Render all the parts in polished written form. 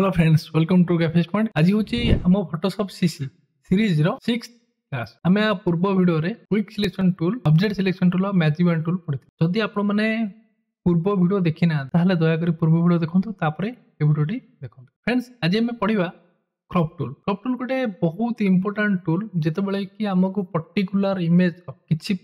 Hello friends, welcome to Cafe Point. आज हूँ आम फोटोशॉप सीसी सीरीज रो 6th क्लास। आम पूर्व वीडियो रे quick selection tool, object selection tool और मैजिक बैंड टूल पढ़ी। जदि आपण माने पूर्व वीडियो देखि ना ताहले दया करी पूर्व वीडियो देखंतु, तापरे ए वीडियोटी देखंतु। फ्रेंड्स, आज हम पढ़िबा क्रॉप टूल। क्रॉप टूल गोटे बहुत इंपोर्टेंट टूल, जेते बेले कि हमको पर्टिकुलर इमेज किछि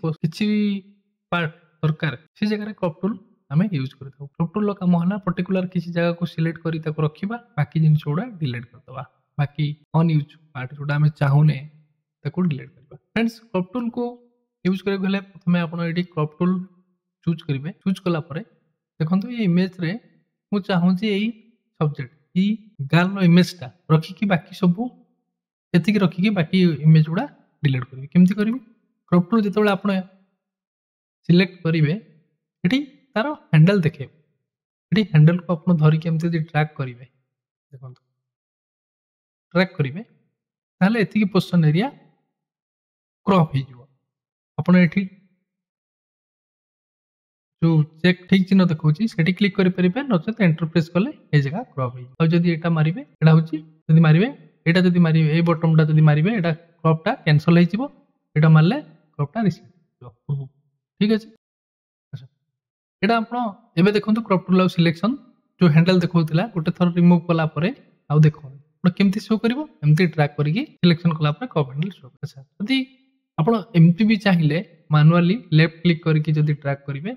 पार्ट दरकार से जगह क्रॉप टूल आम यूज करथाउ। क्रॉप टूल काम है पर्टिकुलर किसी जगह को सिलेक्ट करी ताको रखिबा, बाकी जिनिस गुडा डिलीट करदबा, बाकी अनयूज पार्ट जोटा आम चाहूने ताको डिलीट करबा। फ्रेंड्स, क्रॉप टूल को यूज करे गले प्रथमे आपण एटी क्रॉप टूल चूज करिवे। चूज कला परे देखंतु ये इमेज रे मु चाहू जे एई सब्जेक्ट ई गाल नो इमेज ता रखी कि बाकी सब एति कि रखी कि बाकी इमेज गुडा डिलीट करबी। केमति करबी? क्रॉप टूल जेतेबेले आपण सिलेक्ट करिवे, एटी तार हैंडल देखे, ये हैंडल को आप धरिकी एमती ट्रैक करेंगे। देखो ट्रैक करेंगे ताहले एतिकी पोजिशन एरिया क्रॉप हो एठी जो चेक ठीक चिन्ह देखौछि सेठी क्लिक करि परिबे, नचेत एंटर प्रेस कले ए जगह क्रॉप हो। और जदि एटा मारिबे, एटा होछि जदि मारिबे, एटा जदि मारिबे, ए बटनटा जदि मारिबे, एटा क्रॉपटा कैंसिल हो जिवो। एटा मारले क्रॉपटा रिसेट हो। ठीक अछि। एटा आपण एबे देखंतु क्रॉप टूल सिलेक्शन जो हैंडल देखौतिला गोटे थर रिमूव कला परे आउ देखो केमती शो करिवो। एमती ट्रैक करिकि सिलेक्शन कला परे क्रॉप हैंडल शो। अच्छा, जदि आपण एमती भी चाहिए मैनुअली लेफ्ट क्लिक करके जदि ट्रैक करिवे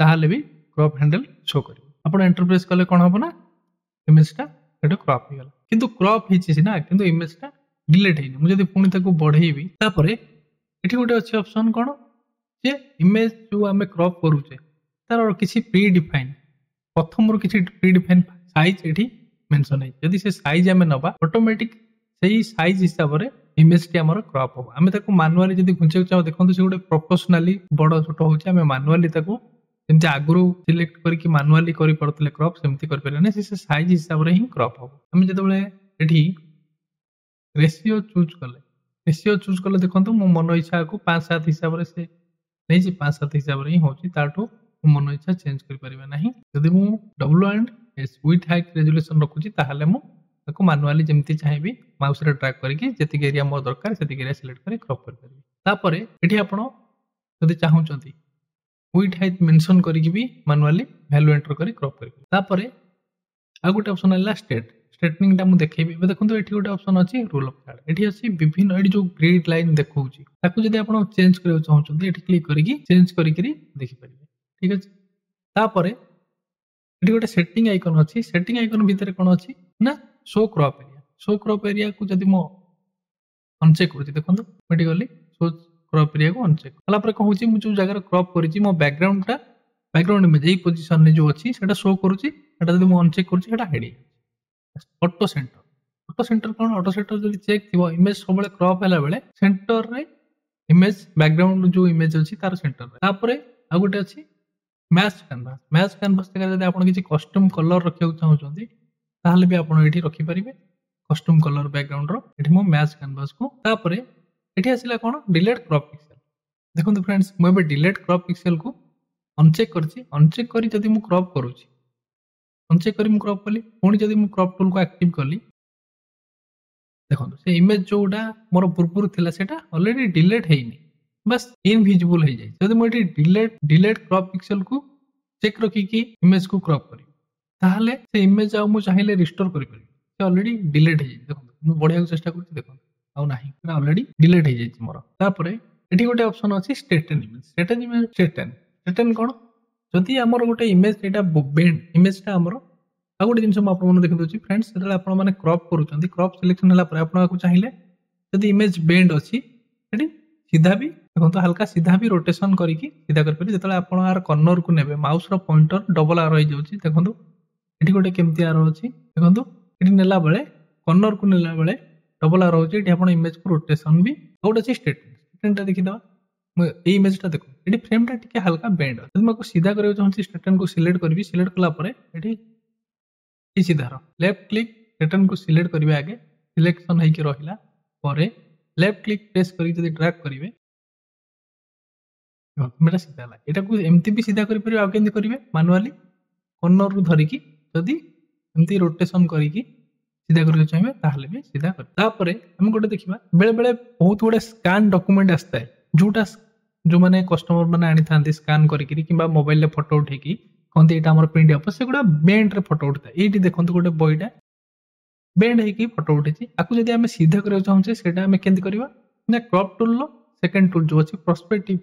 ताहाले भी क्रॉप हैंडल शो करिवो। आपण एंटर प्रेस कले कोन हबो ना, इमेजटा एटा क्रॉप हो गेला। किंतु क्रॉप हिची सिना, किंतु इमेजटा डिलीट हेनी। मु जदि पुनी ताको बढ़ेइबी, तापरे एठी गोटे अछि ऑप्शन कोन जे इमेज जो हमें क्रॉप करूचे तार किसी प्री डिफाइन प्रथम किसी प्री डिफाइन साइज एठी मेंशन है। यदि से साइज आमे नबा, ऑटोमेटिक सही साइज हिसाब रे इमेज टी हमर क्रॉप हो। आमे ताको मैनुअली जदि घुंचे चाहो, देखंतु से गोटे प्रोपोर्शनली बड़ छोट होउचे। आमे मैनुअली ताको जेमति आगुरु सिलेक्ट करके मैनुअली करि पड़तले क्रॉप, सेमति कर परने से साइज हिसाब रे ही क्रॉप हो। आमे जदबेले एठी रेशियो चूज कले देखंतु मो मन इच्छा को 5-7 हिसाब रे से नहीं जी 5-7 हिसाब रे ही होची। ताठो मन इच्छा चेंज कर परिबे नाही। जदि मु W&S विथ हाइट रेजोल्यूशन रखुची ताहाले मु ताको मैनुअली जेमति चाहिबी माउस रे ड्रैग करके जेतिक एरिया मोर दरकार सेतिक एरिया सिलेक्ट करी क्रॉप कर परिबे। तापरे एठी आपण जदि चाहूचंती विथ हाइट मेंशन करके भी मैनुअली वैल्यू एंटर करी क्रॉप कर परिबे। तापरे आ गोटे ऑप्शन आला स्ट्रेटनिंग टा मु देखेबी। एबे देखंतु एठी गोटे ऑप्शन अछि रूल ऑफ थर्ड। एठी अछि विभिन्न एठी जो ग्रिड लाइन देखौची ताको जदि आपण चेंज करियो चाहूचंती, एठी क्लिक करिकि चेंज करिकरी देखि परिबे। ठीक अछि। तापरे एठी गोटे सेटिंग आइकन अछि। सेटिंग आइकन भितर कोन अछि ना show crop area. Show crop area को जदि मो अनचेक करछि, देखंतु एठी गली शो क्रॉप एरिया को अनचेक कला पर कहूची मु जो जगह क्रॉप करिछि मो बैकग्राउंड इमेज एई पोजीशन ने जो अछि सेटा शो करूछि। एटा जदि मु अनचेक करछि एटा हेडी ऑटो सेंटर कोन ऑटो सेंटर जदि चेक थिबो, इमेज सबले क्रॉप हैला बेले सेंटर रे इमेज बैकग्राउंड जो इमेज अछि तार सेंटर रे। तापरे आ गोटे अछि मैच कैनवास जगह जदि आपण किछि कस्टम कलर रखियो चाहउछंती ताहले भी आपण एठी रखि परिबे कस्टम कलर बैकग्राउंड रो। एठी मो मैच कैनवास को तापरे एठी आसिला कोन डिलीट क्रॉप पिक्सेल। देखंतु फ्रेंड्स, मु एबे डिलीट क्रॉप पिक्सेल को अनचेक करछि। अनचेक करी जदि मु क्रॉप करूछि, अनचेक करी मु क्रॉप कली, पुणी जदि मु क्रॉप टूल को एक्टिव कली, देखंतु से इमेज जोडा मोर पूर्वरु थिला सेटा ऑलरेडी डिलीट हेइनी, बस इनविजिबल हो जाए। जदि मु एठी डिलीट क्रॉप पिक्सेल को चेक रखी कि इमेज को क्रॉप करी ताहले से इमेज आ मु चाहिले रिस्टोर करि परिबे। से ऑलरेडी डिलीट हो जाए। देखंतु मु बढ़िया चेष्टा करछि, देखंतु आ नाही ना ऑलरेडी डिलीट हो जाए मोर। तापरे एठी गोटे ऑप्शन अछि स्ट्रेटन इमेज। स्ट्रेटन कोन जदि हमर गोटे इमेज एटा बेंड इमेजटा हमर आ गोटे जिनस मु आपन देखि दोछि। फ्रेंड्स, सेतले आपन माने क्रॉप करूचंती, क्रॉप सिलेक्शन हला पर आपन को चाहिए जदि इमेज बेंड अछि एठी सीधा भी देखंतु हल्का सीधा भी रोटेशन करिकि सीधा कर परिबे। जतले आपन आर कॉर्नर को नेबे माउस रो पॉइंटर डबल आर हो जाउछि। देखंतु एठी गोटे केमति आर अछि, देखंतु एठी नेला बेले कॉर्नर को नेला बेले डबल आर होछि। एठी आपन इमेज को रोटेशन भी गोटे अछि स्ट्रेटन देखि दबा। मु ए इमेज टा देखो, एठी फ्रेम टा टिके हल्का बेंड। जदि मको सीधा करियो चाहछि स्ट्रेटन को सिलेक्ट करबी। सिलेक्ट कला परे एठी सीधा लेफ्ट क्लिक स्ट्रेटन को सिलेक्ट करिवे। आगे सिलेक्शन हेकि रहिला परे लेफ्ट क्लिक प्रेस करी जदि ड्रैग करिवे मेरा सीधा ला। एटा को एमती भी सीधा करि परिबे। आ केंति करिवे मैनुअली कॉर्नर रु धरिकी जदि एमती रोटेशन करिकी सीधा करके चाहिए ताहले भी सीधा कर तापरे हम गोटे देखिबा बेले बेले बहुत गुडे स्कैन डॉक्यूमेंट आस्ता है जोटा जो माने कस्टमर माने आनी थांती स्कैन करिकरी किबा मोबाइल रे फोटो उठेकी कहते एटा हमर पीडीएफ से गुडा बेंड रे फोटो उठता एटी देखंतु गोटे बॉयटा बेंड है कि फोटो उठे आपको जब आम सीधा करने चाहूँचे से केमती करवा ना क्रॉप टूल सेकेंड टूल जो अच्छी प्रोस्पेक्टिव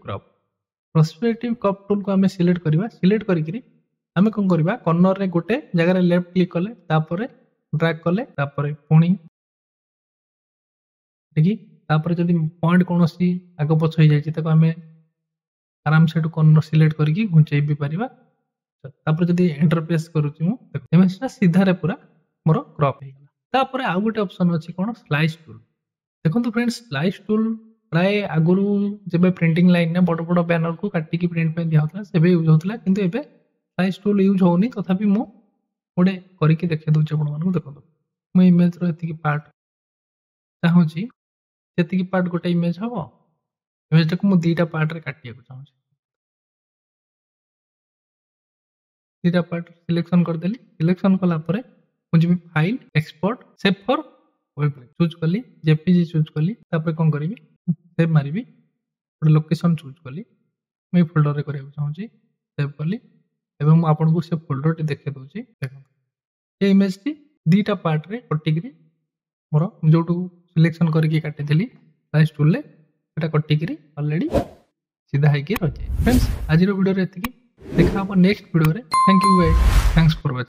क्रॉप टूल को आम सिलेक्ट करवा सिलेक्ट करी आम कौन करवा कॉर्नर रे गोटे जगह लेफ्ट क्लिक कले ड्रैग कले पुणी ठीक जब पॉइंट कौन आग पछ हो जाए आम आराम से कॉर्नर सिलेक्ट करके घुंचे भी पारिबा जब एंटर प्रेस करुच्ची सीधारे पूरा मोर क्रॉप हो तापर आउ गोटे ऑप्शन अच्छी कौन स्लाइस टूल देखो फ्रेंड्स स्लाइस टूल प्राय आगुरी जब प्रिंटिंग लाइन में बड़ बड़ बैनर को काटिकी प्रिंट पे दिया होता से यूज होता किंतु एबे स्लाइस टूल यूज होनी तथापि मु गोटे करके देखे दूचे आपको देखो मो इमेज रो पार्ट चाहूँगी से पार्ट गोटे इमेज हम इमेज को मुझे दुईटा पार्ट रे काटिया चाहूँ दुईटा पार्ट सिलेक्शन करदेली सिलेक्शन कलापर मुझे file export save for web choose कली जेपीजी चूज कली तापर कौन करी सेव मारी गोटे लोकेशन चूज कली मुझे फोल्डर रे करने चाहूँगी सेव कली एवं आपको से फोल्डर टी देखे दूसरी देखो ये इमेज टी दुईटा पार्ट रे कटिकी मोर जो सिलेक्शन करके काटी स्लाइस टूल रे एटा कटिकी ऑलरेडी सीधा होगी रही फ्रेंड्स आज वीडियो देखा नेक्स्ट वीडियो रे thank you thanks for watching.